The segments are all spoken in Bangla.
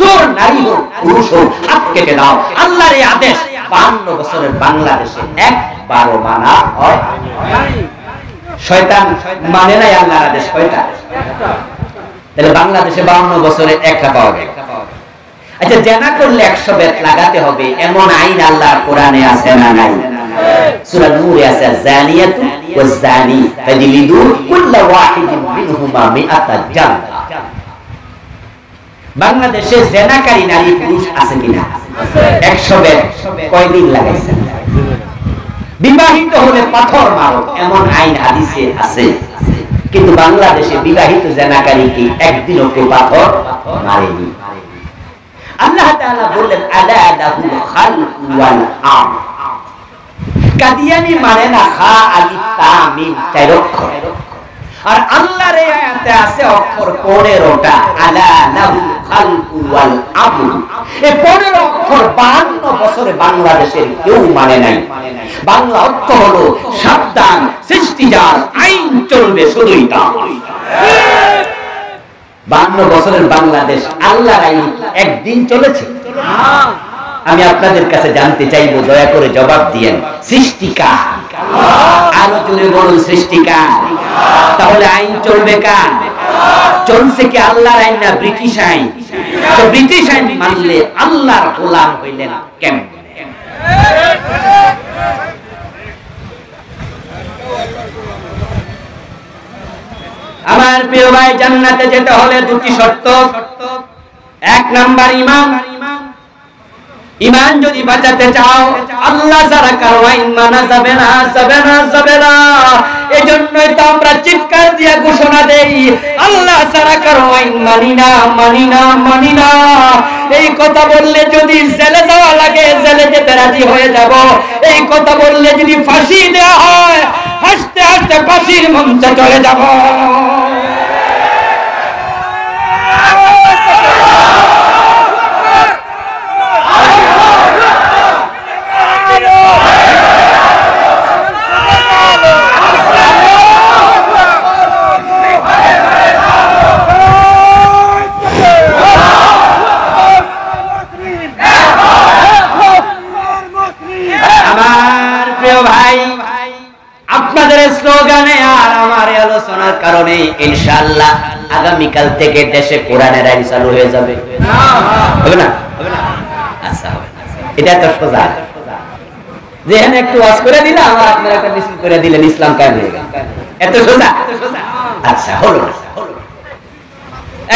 চোর নারী হোক পুরুষ হোক হাত কেটে দাও। আল্লাহর এই আদেশ 52 বছরের বাংলাদেশে একবারও মানা হয়। শয়তান মানে নাই আল্লাহর আদেশ কয়টা? তাহলে বাংলাদেশে 52 বছরে একটা পাওয়া গেল। আচ্ছা, জেনা করলে 100 বেত লাগাতে হবে এমন আইন আল্লাহর কোরআনে আছে না নাই? সূরা নূরে আছে, জানিয়াতু ওয়াজ জানি ফাজলিদু কুল্লা ওয়াহিদিন মিনহুমা মিআতা জালদা। বাংলাদেশে জেনাকারী নারী পুরুষ আছে কিনা? 100 বেত কয়দিন লাগাইছেন? বিবাহিত হলে পাথর মারো এমন আইন হাদিসে আছে, কিন্তু বাংলাদেশে বিবাহিত জেনাকারীকে একদিনও কেউ পাথর মারেনি। আল্লাহ তাআলা বললেন আলা লাহুল খালকু ওয়াল আমর। কাদিয়ানি মানে না খা আলিফ তা মিম 4 অক্ষর, আর আল্লাহর এই আয়াতে আছে অক্ষর 15টা। আলা লাহুল খালকু ওয়াল আমর, এই 15 অক্ষর 52 বছরে বাংলাদেশের কেউ মানে নাই। বাংলা অর্থ হলো সাবধান, সৃষ্টি যার, আইন চলবে শুধুই তার। 52 বছরের বাংলাদেশ আল্লাহর আইন একদিন চলেছে? আমি আপনাদের কাছে জানতে চাইবো, দয়া করে জবাব দিয়েন, সৃষ্টিকার? আরো জোরে বলুন, সৃষ্টিকার? তাহলে আইন চলবে কার? চলছে কি আল্লাহর আইন না ব্রিটিশ আইন? তো ব্রিটিশ আইন মানলে আল্লাহর গোলাম হইলেন কেমন? আমার প্রিয় ভাই, জান্নাতে যেতে হলে 2টি শর্ত। 1 নাম্বার ঈমান। ঈমান যদি বাঁচাতে চাও, আল্লাহ ছাড়া কারো আইন মানা যাবে না, যাবে না, যাবে না। এজন্যই তো আমরা চিৎকার দিয়ে ঘোষণা দেই, আল্লাহ ছাড়া কারো আইন মানি না, মানি না, মানি না। এই কথা বললে যদি জেলে যাওয়া লাগে, জেলে যেতে রাজি হয়ে যাব। এই কথা বললে যদি ফাঁসি দেওয়া হয়, হাসতে হাসতে ফাঁসির মঞ্চে চলে যাব। স্লোগানে আর আমার আলোচনার কারণে ইনশাআল্লাহ আগামীকাল থেকে দেশে কোরআনের আইন চালু হয়ে যাবে। হবে না? আচ্ছা, হবে। এটা তো সোজা। যেখানে একটু ওয়াজ করে দিলে আমার আপনারা একটা মিছিল করে দিলেন, ইসলাম কায়েম হয়ে গেল। এত সোজা? আচ্ছা, হলো না।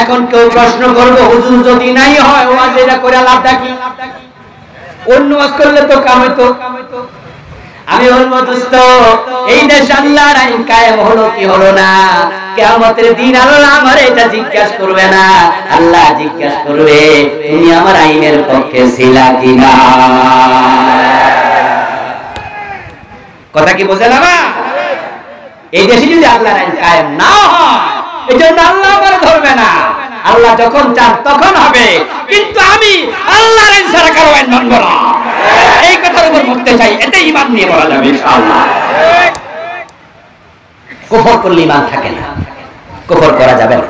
এখন কেউ প্রশ্ন করবো, হুজুর যদি নাই হয় ওয়াজ এটা করে লাভটা কি? অন্য ওয়াজ করলে তো কাম হইতো। আমি বলবো, দোস্ত, এই দেশ আল্লাহর আইন কায়েম হলো কি হলো না, কিয়ামতের দিন আল্লাহ আমার এটা জিজ্ঞাসা করবে না। আল্লাহ জিজ্ঞাসা করবে, তুমি আমার আইনের পক্ষে ছিলা কিনা। কথা কি বোঝেন? এই দেশে যদি আল্লাহর আইন কায়েম না হয়, এজন্য আল্লাহ আমার ধরবে না। আল্লাহ যখন চান তখন হবে, কিন্তু আমি আল্লাহর আইন ছাড়া কারো আইন মানব না। এই কথার উপর বলতে চাই, এতে ঈমান নিয়ে বলা যাবে ইনশাআল্লাহ। কুফর করলে ঈমান থাকে না, কুফর করা যাবে না।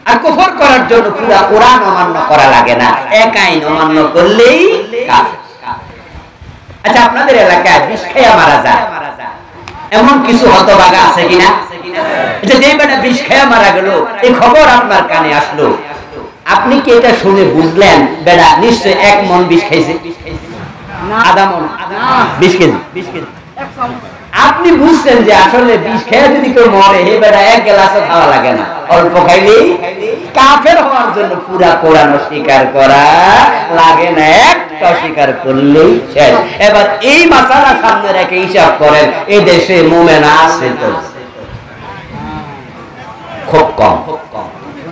আর কুফর করার জন্য পুরো কোরআন অমান্য করা লাগে না, এক আইন অমান্য করলেই কাফের। আচ্ছা, আপনাদের এলাকায় বিষ খেয়ে মারা যায় এমন কিছু হতভাগা আছে কিনা? যে বেটা বিষ খেয়ে মারা গেল, এই খবর আপনার কানে আসলো, আপনি কি এটা শুনে বুঝলেন বেটা নিশ্চয় 1 মণ বিষ খাইছে? আধা মণ? 20 কেজি? আপনি বুঝছেন যে আসলে বিষ খেয়ে যদি কেউ মরে, হে বেটা 1 গ্লাসও খাওয়া লাগে না, অল্প খাইলেই কাফের হওয়ার জন্য পুরা কোরআন স্বীকার করা লাগে না, একটা স্বীকার করলেই শেষ। এবার এই মাসালা সামনে রেখে হিসাব করেন, এই দেশে মুমিন আছে তো খুব কম।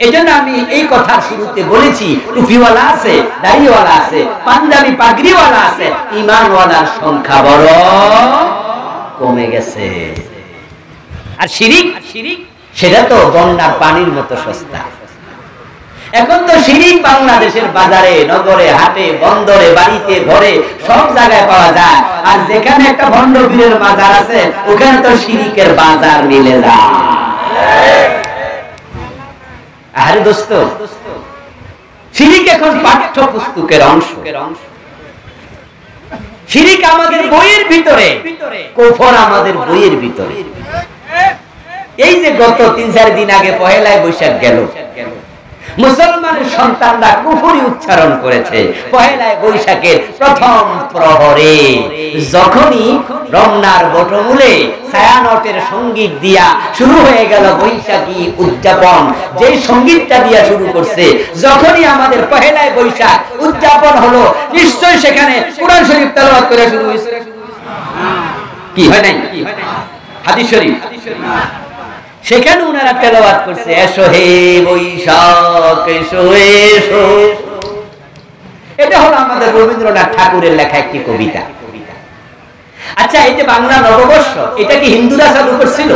এজন্য আমি এই কথার শুরুতে বলেছি, টুপিওয়ালা আছে, দাড়িওয়ালা আছে, পাঞ্জাবি পাগড়িওয়ালা আছে, ঈমানওয়ালার সংখ্যা বড় কমে গেছে। আর শিরিক, সেটা তো বন্যার পানির মতো সস্তা। এখন তো শিরিক বাংলাদেশের বাজারে, নগরে, হাটে, বন্দরে, বাড়িতে, ঘরে সব জায়গায় পাওয়া যায়। আর যেখানে একটা ভণ্ড পীরের মাজার আছে, ওখানে তো শিরিকের বাজার মিলে যায়। আরে দোস্ত, শিরিক এখন পাঠ্যপুস্তকের অংশ, শিরিক আমাদের বইয়ের ভিতরে, কুফর আমাদের বইয়ের ভিতরে। এই যে গত ৩-৪ দিন আগে পহেলায় বৈশাখ গেল, মুসলমানের সন্তানরা কুফরি উচ্চারণ করেছে পহেলায় বৈশাখের প্রথম প্রহরে। যখনই রমনার বটমূলে ছায়ানটের সঙ্গীত দিয়া শুরু হয়ে গেল বৈশাখী উদযাপন, যে সঙ্গীতটা দিয়া শুরু করছে, যখনই আমাদের পহেলায় বৈশাখ উদযাপন হলো, নিশ্চয় সেখানে কুরআন শরীফ তেলাওয়াত করে শুরু হয়েছে। কি হয় নাই? হাদিস শরীফ, সেখানে ওনারা তেলাওয়াত করছে, এসো হে বৈশাখ এসো এসো। এটা হলো আমাদের রবীন্দ্রনাথ ঠাকুরের লেখা একটি কবিতা। আচ্ছা, এই যে বাংলা নববর্ষ, এটা কি হিন্দুরা চালু করছিল?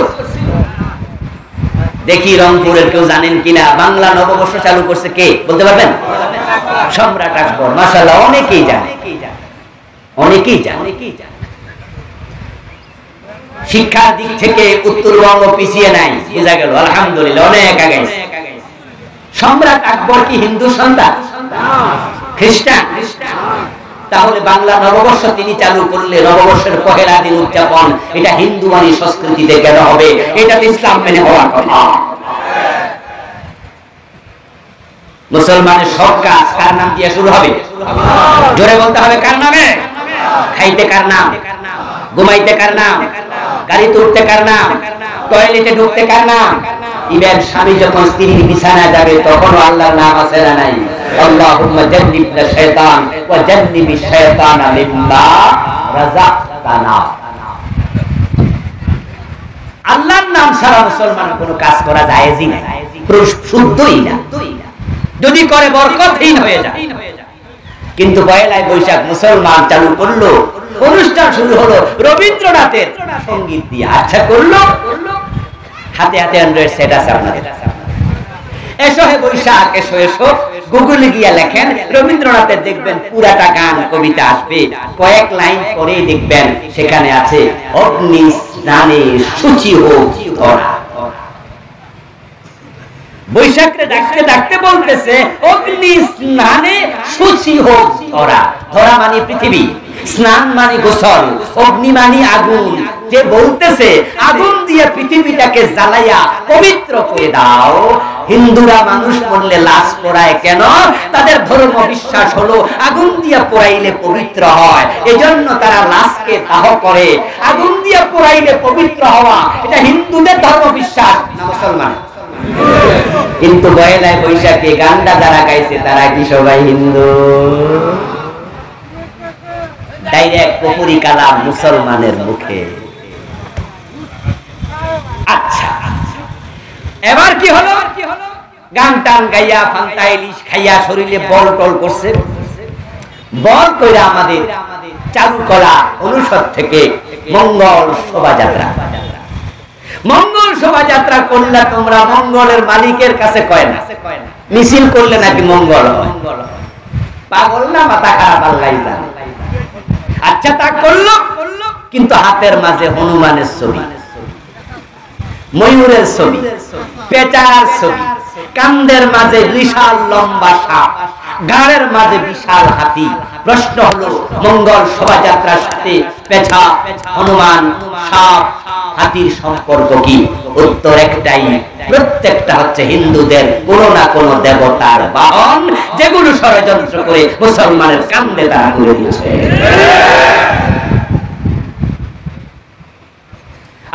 দেখি রংপুরের কেউ জানেন কিনা বাংলা নববর্ষ চালু করছে কে, বলতে পারবেন? সম্রাট আকবর। মাশাআল্লাহ, অনেকেই জানে, অনেকেই জানে। শিক্ষার দিক থেকে উত্তরবঙ্গ পিছিয়ে নাই, বোঝা গেল। আলহামদুলিল্লাহ, অনেক আগে। সম্রাট আকবর কি হিন্দু সন্তান? খ্রিস্টান। তাহলে বাংলা নববর্ষ তিনি চালু করলে নববর্ষের পহেলা দিন উদযাপন, এটা হিন্দুয়ানি সংস্কৃতিতে কেন হবে? এটা তো ইসলাম মেনে হওয়ার কথা। মুসলমানের সব কাজ কার নাম দিয়ে শুরু হবে? জোরে বলতে হবে, কার নামে? খাইতে কার নাম? ঘুমাইতে কার নাম? গাড়িতে উঠতে কার নাম? টয়লেটে ঢুকতে কার নাম? ইভেন স্বামী যখন স্ত্রীর বিছানায় যাবে তখনও আল্লাহর নাম আছে না নাই? আল্লাহুম্মা জান্নিবনা শাইতান ওয়া জান্নিবিশ শাইতানা মিম্মা রাযাকতানা। আল্লাহর নাম ছাড়া মুসলমানের কোনো কাজ করা জায়েজই না, শুদ্ধই না, যদি করে বরকতহীন হয়ে যায়। কিন্তু পহেলায় বৈশাখ মুসলমান চালু করলো, অনুষ্ঠান শুরু হলো রবীন্দ্রনাথের সঙ্গীত দিয়ে। আচ্ছা করলো, হাতে হাতে অ্যান্ড্রয়েড সেট আছে আপনাদের, এসো হে বৈশাখ এসো এসো, গুগলে গিয়া লেখেন রবীন্দ্রনাথের, দেখবেন পুরাটা গান কবিতা আসবে, কয়েক লাইন পরে দেখবেন সেখানে আছে অগ্নি স্নানে শুচি হোক ধরা। বৈশাখে ডাকতে ডাকতে বলতেছে অগ্নি স্নানে শুচি হোক ধরা। ধরা মানে পৃথিবী, স্নান মানে গোসল, অগ্নি মানে আগুন। যে বলতেছে আগুন দিয়ে পৃথিবীটাকে জ্বালাইয়া পবিত্র করে দাও। হিন্দুরা মানুষ মরলে লাশ পোড়ায় কেন? তাদের ধর্ম বিশ্বাস হলো আগুন দিয়ে পোড়াইলে পবিত্র হয়, এজন্য তারা লাশকে দাহ করে। আগুন দিয়ে পোড়াইলে পবিত্র হওয়া, এটা হিন্দুদের ধর্ম বিশ্বাস না মুসলমান। কিন্তু পহেলায় বৈশাখে গানটা যারা গাইছে তারা কি সবাই হিন্দু? ডাইরেক্ট কুফরি কালাম মুসলমানের মুখে। আচ্ছা, এবার কি হলো? গান টান গাইয়া ফান্তা ইলিশ খাইয়া শরীরে বল টল করছে। বল কইরা আমাদের চালু করা অনুষদ থেকে মঙ্গল শোভাযাত্রা। মঙ্গল শোভাযাত্রা করলে তোমরা মঙ্গলের মালিকের কাছে কয় না, মিছিল করলে নাকি মঙ্গল হয়? পাগল না মাথা খারাপ, আল্লাহই জানে। আচ্ছা, তা করলো, কিন্তু হাতের মাঝে হনুমানের ছবি, ময়ূরের ছবি, পেঁচার ছবি, কান্দের মাঝে বিশাল লম্বা সাপ, ঘাড়ের মাঝে বিশাল হাতি। প্রশ্ন হলো, মঙ্গল শোভাযাত্রার সাথে পেঁচা, হনুমান, সাপ, হাতির সম্পর্ক কি? উত্তর একটাই, প্রত্যেকটা হচ্ছে হিন্দুদের কোনো না কোনো দেবতার বাহন, যেগুলো ষড়যন্ত্র করে মুসলমানের কান্দে তারা তুলে দিয়েছে।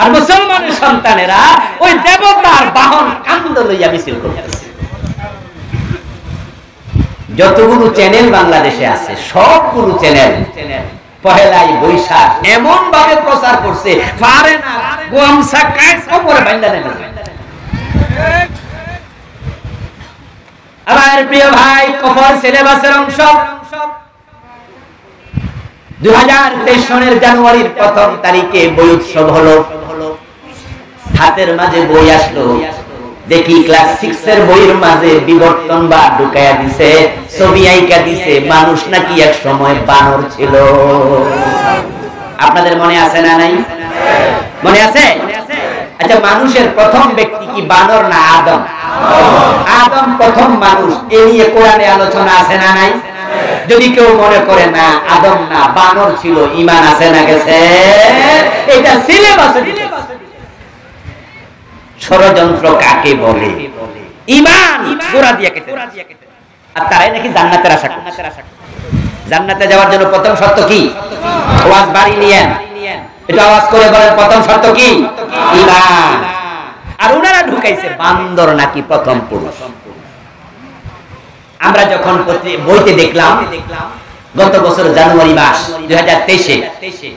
আর মুসলমানের সন্তানেরা ওই দেবতার বাহন কান্দ লইয়া মিছিল করতেছে। যতগুলো চ্যানেল বাংলাদেশে আছে সবগুলো চ্যানেল পহেলাই বৈশাখ এমন ভাবে প্রচার করছে, পারে না গোয়ামসা কাজ খবরে বাইন্দা নেবে। আমার প্রিয় ভাই, কফর সিলেবাসের অংশ 2023 সনের জানুয়ারির প্রথম তারিখে বই উৎসব হলো। হাতের মাঝে বই আসলো, দেখি ক্লাস 6 এর বইয়ের মাঝে বিবর্তন বা ঢুকাইয়া দিছে, ছবি আইকা দিছে, মানুষ নাকি এক সময় বানর ছিল। আপনাদের মনে আছে না নাই? মনে আছে? আচ্ছা, মানুষের প্রথম ব্যক্তি কি বানর না আদম? আদম প্রথম মানুষ। এ নিয়ে কোরআনে আলোচনা আছে না নাই? যদি কেউ মনে করে না আদম না বানর ছিল, ঈমান আছে না গেছে? এটা সিলেবাসে। ষড়যন্ত্র কাকে বলে? ঈমান গোড়া দিয়ে কেটে। আর তারাই নাকি জান্নাতের আশা করে। জান্নাতে যাওয়ার জন্য প্রথম শর্ত কি? আওয়াজ বাড়ি নিয়েন, এটা আওয়াজ করে বলেন, প্রথম শর্ত কি? ঈমান। আর ওনারা ঢুকাইছে বান্দর নাকি প্রথম পুরুষ। আমরা যখন বইতে দেখলাম গত বছর জানুয়ারি মাস 2023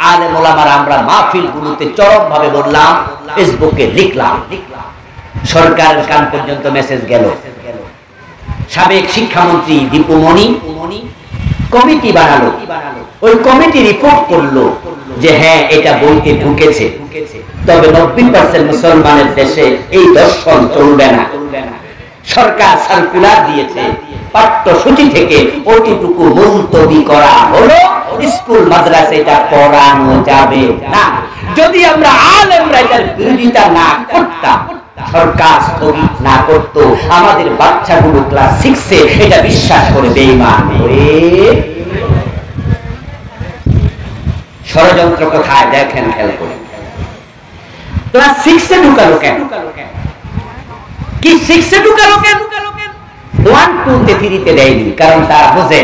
আলেম ওলামারা আমরা মাহফিল গুলোতে চরম ভাবে বললাম, ফেসবুকে লিখলাম, সরকারের কান পর্যন্ত মেসেজ গেল। সাবেক শিক্ষামন্ত্রী দীপু মনি কমিটি বানালো, ওই কমিটি রিপোর্ট করলো যে হ্যাঁ এটা বইতে ঢুকেছে, তবে 90% মুসলমানের দেশে এই দর্শন চলবে না। সরকার সার্কুলার দিয়েছে, পাঠ্যসূচি থেকে ওইটুকু মুলতবি করা হলো, স্কুল মাদ্রাসা এটা পড়ানো যাবে না। যদি আমরা আলেমরা এটার বিরোধিতা না করতাম, সরকার স্থগিত না করতো, আমাদের বাচ্চাগুলো ক্লাস 6 এটা বিশ্বাস করে বেঈমান হয়ে। ষড়যন্ত্র কোথায় দেখেন, খেয়াল করে। ক্লাস 6 ঢুকালো কেন? কি 6 ঢুকালো কেন? 1, 2 তে 3 তে দেয়নি, কারণ তারা বোঝে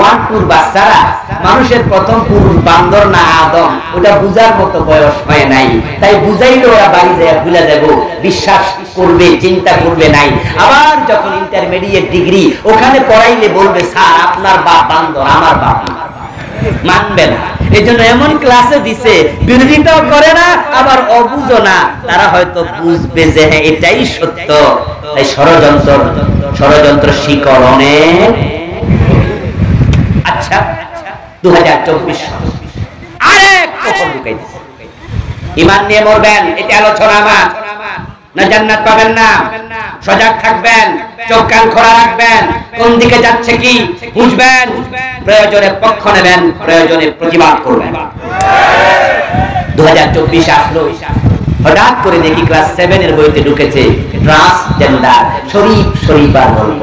1, 2 বাচ্চারা মানুষের প্রথম পুরুষ বান্দর না আদম, ওটা বুঝার মতো বয়স হয় নাই। তাই বুঝাইলে ওরা বাড়ি যায় ভুলে যাব, বিশ্বাস করবে, চিন্তা করবে নাই। আবার যখন ইন্টারমিডিয়েট ডিগ্রি ওখানে পড়াইলে বলবে স্যার আপনার বাপ বান্দর, আমার বাপ মানবে না। এই জন্য এমন ক্লাসে দিছে, বিরোধিতাও করে না, আবার অবুঝো না। তারা হয়তো বুঝবে যে হ্যাঁ এটাই সত্য। তাই ষড়যন্ত্র শিকড় অনেক। আচ্ছা, 2024 সাল আরেক কখন ঢুকাই দিছে। ঈমান নিয়ে মরবেন, এটা আলোচনা আমার না। জান্নাত পাবেন না, সজাগ থাকবেন, চোখ কান খোলা রাখবেন, কোন দিকে যাচ্ছে কি বুঝবেন, প্রয়োজনে পক্ষ নেবেন, প্রয়োজনে প্রতিবাদ করবেন। 2024 আসলো, হঠাৎ করে দেখি ক্লাস 7 এর বইতে ঢুকেছে ট্রান্সজেন্ডার, শরীফার গল্প।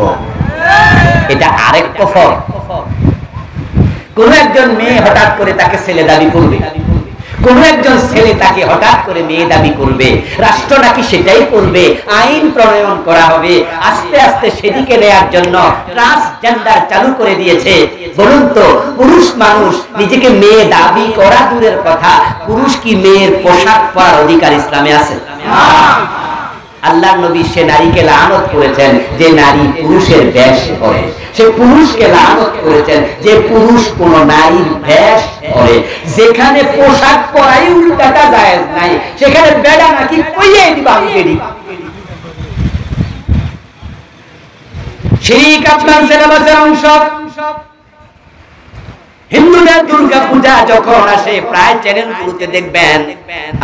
এটা আরেক কফর। কোন একজন মেয়ে হঠাৎ করে তাকে ছেলে দাবি করবে, কোন একজন ছেলে তাকে হঠাৎ করে মেয়ে দাবি করবে, রাষ্ট্র নাকি সেটাই করবে, আইন প্রণয়ন করা হবে। আস্তে আস্তে সেদিকে নেয়ার জন্য ট্রান্সজেন্ডার চালু করে দিয়েছে। বলুন তো, পুরুষ মানুষ নিজেকে মেয়ে দাবি করা দূরের কথা, পুরুষ কি মেয়ের পোশাক পরার অধিকার ইসলামে আছে? আল্লাহর নবী সে নারীকে লানত করেছেন যে নারী পুরুষের বেশ করে, সে পুরুষকে লানত করেছেন যে পুরুষ কোন নারীর বেশ করে। যেখানে পোশাক পরাই উল্টাটা জায়েজ নাই, সেখানে বেড়া নাকি কইয়ে দিবা আমি। শিরিক আপনার সিলেবাসের অংশ। হিন্দুদের দুর্গা পূজা যখন আসে, প্রায় চ্যানেলগুলোতে দেখবেন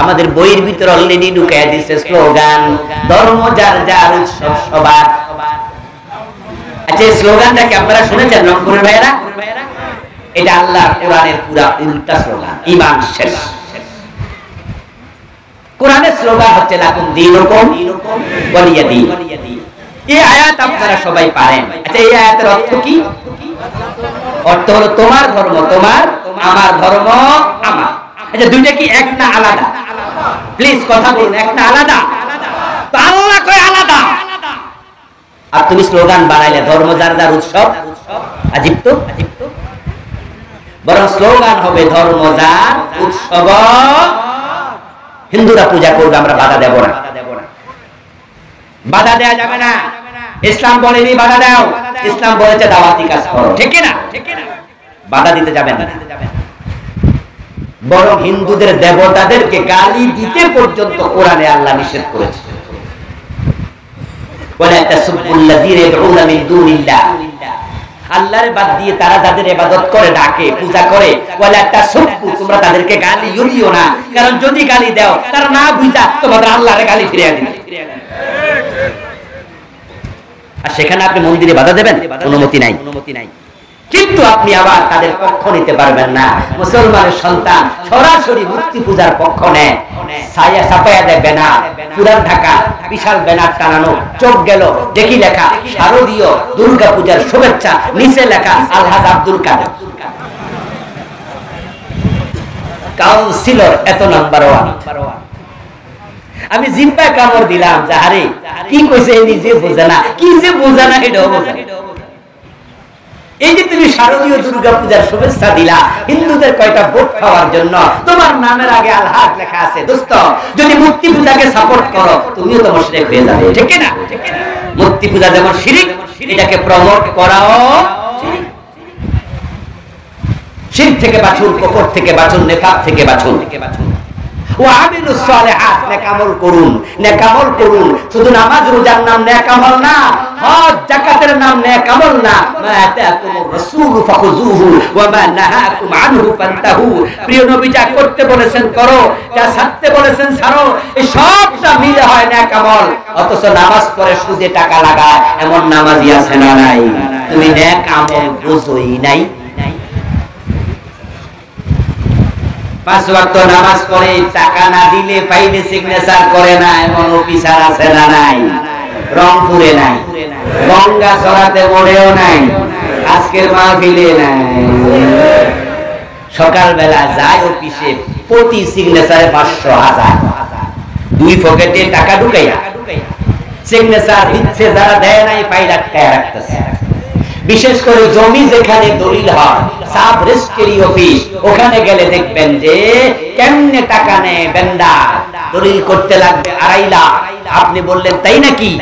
আমাদের বইয়ের ভিতরে অলরেডি ঢুকিয়ে দিচ্ছে স্লোগান, ধর্ম যার যার উৎসব সবার। আচ্ছা, এই স্লোগানটা কি আপনারা শুনেছেন রংপুরের ভাইয়েরা? এটা আল্লাহ কোরআনের পুরা উল্টা স্লোগান, ঈমান শেষ। কোরআনের স্লোগান হচ্ছে লাকুম দীনুকুম ওয়ালিয়া দীন। এই আয়াত আপনারা সবাই পারেন। আচ্ছা, এই আয়াতের অর্থ কি? অর্থ হলো তোমার ধর্ম তোমার, আমার ধর্ম আমার। আচ্ছা, দুইটা কি এক না আলাদা? প্লিজ কথা বলুন, এক না আলাদা? তো আল্লাহ কয় আলাদা, আর তুমি স্লোগান বানাইলে ধর্ম যার যার উৎসব। আজীব তো। বরং স্লোগান হবে ধর্ম যার উৎসব। হিন্দুরা পূজা করবে, আমরা বাধা দেব না, বাধা দেয়া যাবে না। ইসলাম বলেনি বাধা দাও, ইসলাম বলেছে দাওয়াতি কাজ করো, ঠিক না? বাধা দিতে যাবেন না। বরং হিন্দুদের দেবতাদেরকে গালি দিতে পর্যন্ত কোরআনে আল্লাহ নিষেধ করেছে। ওয়ালা তাসুবুল্লাযীনা ইয়াদউনা মিন দুনিল্লাহ, আল্লাহর বাদ দিয়ে তারা যাদের ইবাদত করে, ডাকে, পূজা করে, ওয়ালা তাসুব্বু, তোমরা তাদেরকে গালি দিও না। কারণ যদি গালি দাও, তারা না বুঝা তোমাদের আল্লাহরে গালি ফিরিয়ে দিবে। আর সেখানে আপনি মন্দিরে বাধা দেবেন? অনুমতি নাই। কিন্তু আপনি আবার তাদের পক্ষ নিতে পারবেন না। মুসলমানের সন্তান সরাসরি মূর্তি পূজার পক্ষ নেয়, ছায়া ছাপাইয়া দেয় ব্যানার, পুরান ঢাকা বিশাল ব্যানার টানানো, চোখ গেল দেখি লেখা শারদীয় দুর্গা পূজার শুভেচ্ছা, নিচে লেখা আলহাজ আব্দুল কাদের কাউন্সিলর, এত নাম্বার 1। আমি জিম্পায় কামড় দিলাম, যাহারে কি কইছে নিজে বোঝে না, কি যে বোঝে না এটাও বোঝে। এই যে তুমি শারদীয় দুর্গা পূজার শুভেচ্ছা দিলা হিন্দুদের কয়টা ভোট খাওয়ার জন্য, তোমার নামের আগে আলহাজ লেখা আছে। দোস্ত, যদি মূর্তি পূজাকে সাপোর্ট করো তুমিও তো মুশরিক হয়ে যাবে, ঠিক না? মূর্তি পূজা যেমন শিরক, এটাকে প্রমোট করাও শিরক। শিরক থেকে বাঁচুন, কুফর থেকে বাঁচুন, নিফাক থেকে বাঁচুন। ওয়ামিলুস সালিহাত, নেক আমল করুন, নেক আমল করুন। শুধু নামাজ রোজার নাম নেক আমল না, হজ যাকাতের নাম নেক আমল না। মা আতাকুমুর রাসূলু ফাখুযুহু ওয়া মা নাহাকুম আনহু ফান্তাহু। প্রিয় নবী যা করতে বলেছেন করো, যা ছাড়তে বলেছেন ছাড়ো, এই সবটা মিলে হয় নেক আমল। অথচ নামাজ পড়ে সুদে টাকা লাগায় এমন নামাজি আছে না নাই? তুমি নেক আমল বুঝোই নাই। 5 ওয়াক্ত নামাজ পড়ে টাকা না দিলে ফাইলে সিগনেচার করে না এমন অফিসার আছে না নাই? রংপুরে নাই, গঙ্গা চড়াতে মোড়েও নাই, আজকের মাহফিলে নাই। সকালবেলা যায় অফিসে, প্রতি সিগনেচারে 500,000, 2 পকেটে টাকা ঢুকাইয়া সিগনেচার দিচ্ছে, যারা দেয় নাই ফাইল আটকায় রাখতেছে। বিশেষ করে জমি যেখানে দলিল হয়, সাব রেজিস্ট্রি অফিস, ওখানে গেলে দেখবেন যে কেমনে টাকা নেয় বেন্দা। দলিল করতে লাগবে 2.5 লাখ, আপনি বললেন তাই নাকি,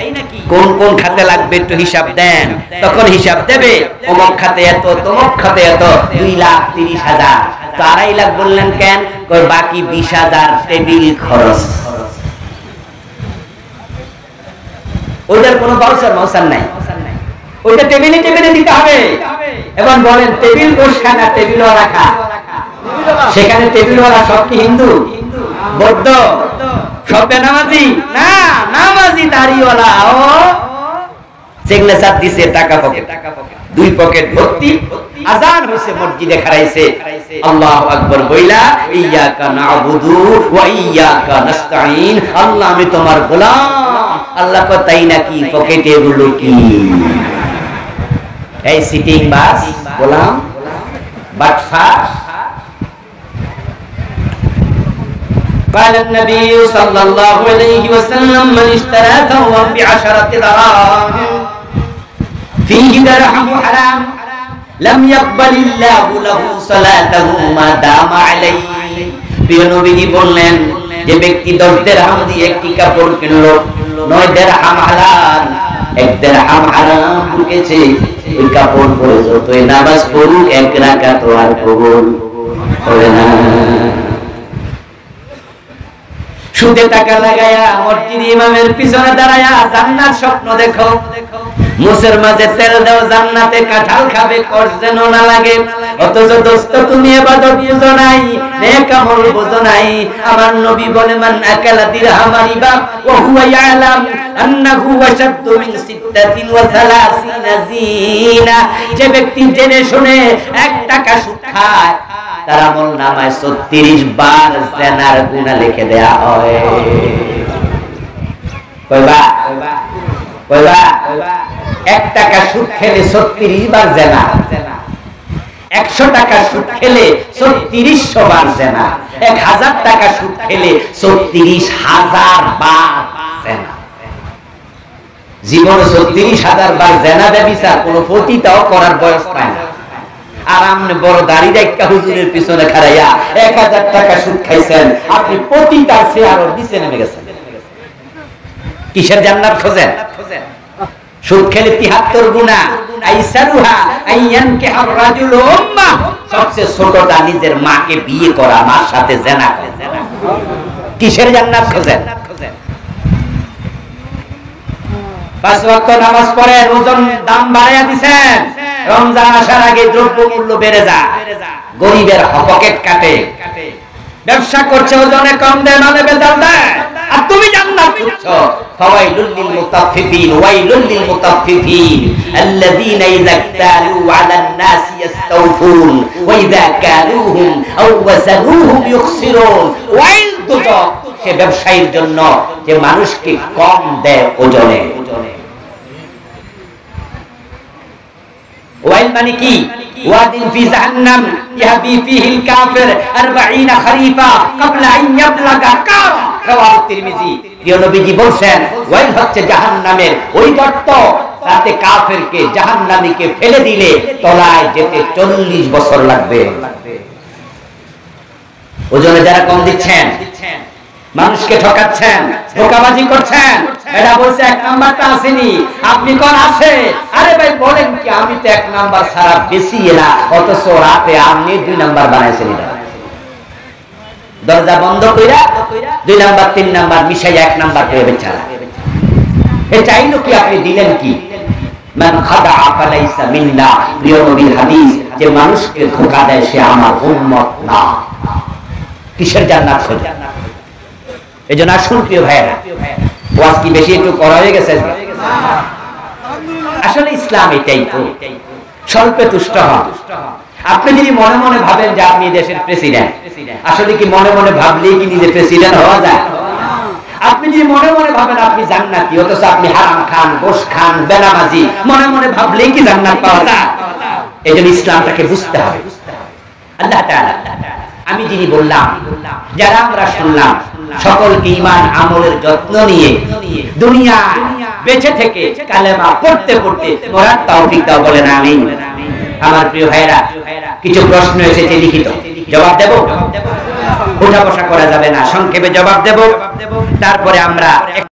কোন কোন খাতে লাগবে একটু হিসাব দেন, তখন হিসাব দেবে অমুক খাতে এত, তমুক খাতে এত, 2,30,000। তো 2.5 লাখ বললেন কেন? কই বাকি 20,000 টেবিল খরচ। ওদের কোনো বাউসার নাই, ওইটা টেবিলে টেবিলে দিতে হবে। এবং বলেন টেবিল বসখানা, টেবিলও রাখা, সেখানে টেবিলওয়ালা সব কি হিন্দু, বৌদ্ধ, সব বেনামাজি না? নামাজি দাড়িওয়ালা ও সিগনেচার দিছে, টাকা পকেট, 2 পকেট ভর্তি। আযান হইছে, মসজিদে খাড়াইছে, আল্লাহু আকবার বইলা ইয়াকা নাবুদু ওয়া ইয়াকা নাস্তাইন, আল্লাহ আমি তোমার গোলাম। আল্লাহ কয় তাই নাকি? পকেটে এগুলো কি? এই সিটিং বাস গোলাম বাটফার। قال النبي صلى الله عليه وسلم من اشترى ثوبا ب10 دراهم فيه درهم حرام لم يقبل الله له صلاته ما دام عليه। প্রিয় নবীজি বললেন, যে ব্যক্তি 10 দিরহাম দিয়ে একটি কাপড় কিনলো, 9 দিরহাম হালাল, 1 দিরহাম হারাম ঢুকেছে, ওই কাপড় পরে যতই নামাজ পড়ুক 1 রাকাত আর কবুল হবে না। সুদে টাকা লাগায়া মসজিদ ইমামের পিছনে দাঁড়ায়া জান্নাত স্বপ্ন দেখো, মুসের মাঝে তেল দাও, জান্নাতে কাঁঠাল খাবে, কষ্ট যেন না লাগে। অথচ দোস্ত তুমি ইবাদত বুঝো নাই, নেক আমল বুঝো নাই। আমার নবী বলে মান আকালা দিরহামান রিবা ওয়া হুয়া ইয়ালাম আন্নাহু আশাদ্দু মিন 36 জিনা। যে ব্যক্তি জেনে শুনে 1 টাকা সুদ খায়, তার আমল নামায় 36 বার জিনার গুনাহ লিখে দেয়া হয়। কইবা 1 টাকা সুদ খেলে 36 বার জিনা, 100 টাকা সুদ খেলে 3600 বার জিনা, 1000 টাকা সুদ খেলে 36,000 বার জিনা। জীবনে 36,000 বার জিনা ব্যভিচার কোন পতিতাও করার বয়স পায় না। আর আপনি বড় দাড়ি দেখা হুজুরের পিছনে খাড়াইয়া 1000 টাকা সুদ খাইছেন, আপনি পতিতার চেহারা নিচে নেমে গেছেন। কিসের জান্নাত খোঁজেন? সুদ খেলে 73 গুনাহ। আইসারুহা আইয়ানকিহার রাজুলু উম্মা, সবচেয়ে ছোটটা নিজের মাকে বিয়ে করা, মার সাথে জিনা করা। কিসের জান্নাত খোঁজেন? 5 ওয়াক্ত নামাজ পড়ে, ওজন দাম বাড়াইয়া দিবেন। রমজান আসার আগে দ্রব্যমূল্য বেড়ে যায়, গরিবের পকেট কাটে। ব্যবসা করছে, ওজনে কম দেয়, মানে বেজাল দেয়। আর তুমি জান্নাত খুঁজছো। ফাওয়াইলুল লিল মুতাফফিফিন ওয়াইলুল লিল মুতাফফিফিন আল্লাযীনা ইযা ইক্তালু আলান নাসি ইস্তাওফুন ওয়া ইযা কালুহুম আও ওয়াসানুহুম ইউখসিরুন। ওয়াইল দুজক সে ব্যবসায়ীর জন্য যে মানুষকে কম দেয় ওজনে। ওয়াইল মানে কি? ওয়াদিন ফি জাহান্নাম ইয়াহবি ফিহিল কাফির 40 খরিফা ক্বাবলা আন ইয়াবলাগা কার। রাওয়াহু তিরমিজি। প্রিয় নবীজি বলেন ওয়াইল হচ্ছে জাহান্নামের ওই গর্ত তাতে কাফেরকে জাহান্নামীকে ফেলে দিলে তলায় যেতে 40 বছর লাগবে। ওজনে যারা কম দিচ্ছেন, মানুষকে ঠকাচ্ছেন, ধোঁকাবাজি করছেন, এটা বলছে 1 নাম্বারটা আসেনি, আপনি কোন আছে? আরে ভাই বলেন কি, আমি তো 1 নাম্বার ছাড়া বেশি না, অথচ রাতে আপনি 2 নাম্বার বানাইছেন। দরজা বন্ধ কইরা 2 নাম্বার 3 নাম্বার মিশাই 1 নাম্বার করে বেচারা। এ চাইলো কি, আপনি দিলেন কি? মান খাদা ফালাইসা মিন্না। প্রিয় নবীর হাদিস, যে মানুষকে ধোঁকা দেয় সে আমার উম্মত না। কিসের জান্নাত খোঁজে? এজন্য আসুন প্রিয় ভাইরা, ওয়াজ কি বেশি একটু করা হয়ে গেছে? আসলে ইসলাম এটাই তো, স্বল্পে তুষ্ট হন। আপনি যদি মনে মনে ভাবেন যে আপনি দেশের প্রেসিডেন্ট, আসলে কি মনে মনে ভাবলেই কি নিজে প্রেসিডেন্ট হওয়া যায়? আপনি যদি মনে মনে ভাবেন আপনি জান্নাতি, অথচ আপনি হারাম খান, গোশ খান, বেনামাজি, মনে মনে ভাবলেই কি জান্নাত পাওয়া যায়? এজন্য ইসলামটাকে বুঝতে হবে। আল্লাহ তাআলা, আমি যিনি বললাম, যারা আমরা শুনলাম, সকলকে ঈমান আমলের যত্ন নিয়ে দুনিয়া বেঁচে থেকে কালেমা পড়তে পড়তে মরার তৌফিক দাও, বলেন আমিন। আমার প্রিয় ভাইরা, কিছু প্রশ্ন এসেছে লিখিত, জবাব দেব? উঠা বসা করা যাবে না, সংক্ষেপে জবাব দেব, তারপরে আমরা